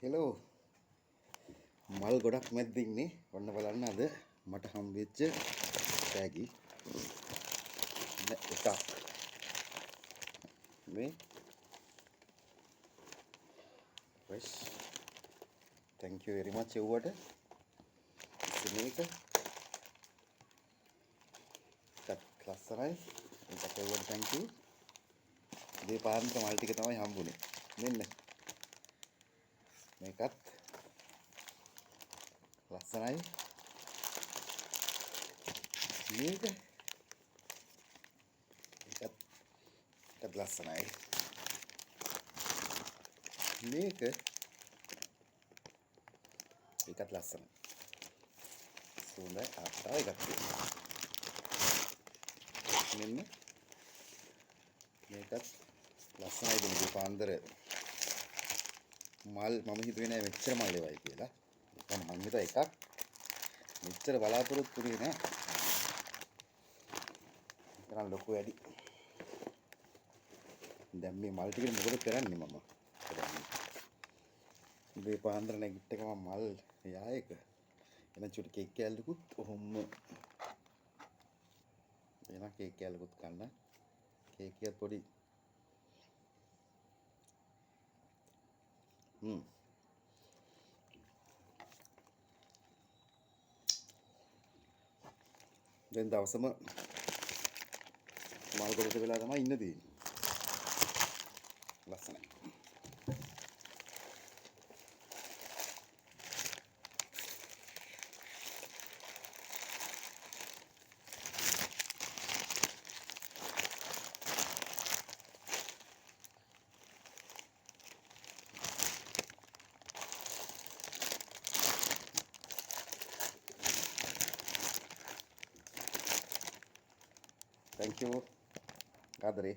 Hello මල් ගොඩක් මැද්ද ඉන්නේ. ඔන්න බලන්න අද මට හම්බෙච්ච තෑගි එකක් මේ fresh thank you very much එව්වට මේක ටක් ලස්සනයි මේකට එව්වට thank you මේ පාන්ත මල් ටික තමයි හම්බුනේ මෙන්න මේකත් ලස්සනයි මේක එකත් ලස්සනයි මේක එකත් ලස්සනයි සුන්දරයි ආතව එකක් මෙන්න මේකත් ලස්සනයි දුන්නේ පාන්දර මල් මම හිතුවේ නෑ මෙච්චර මල් එවයි කියලා ඒක මම හිතුවා එකක් මෙච්චර බලාපොරොත්තු වෙන්නේ නෑ කරන් ලොකු වැඩි දැන් මේ මල් ටික මොකද කරන්නේ මම මේ පාන්දර නැගිට එක මම මල් යායක එන චුටි කේක් කෑල්ලකුත් ඔහොම එන කේක් කෑල්ලකුත් කන්න කේක් එකත් පොඩි දැන් දවසම මල් ගොඩට වෙලා තමයි ඉන්න තියෙන්නේ ලස්සනයි thank you ආදරේ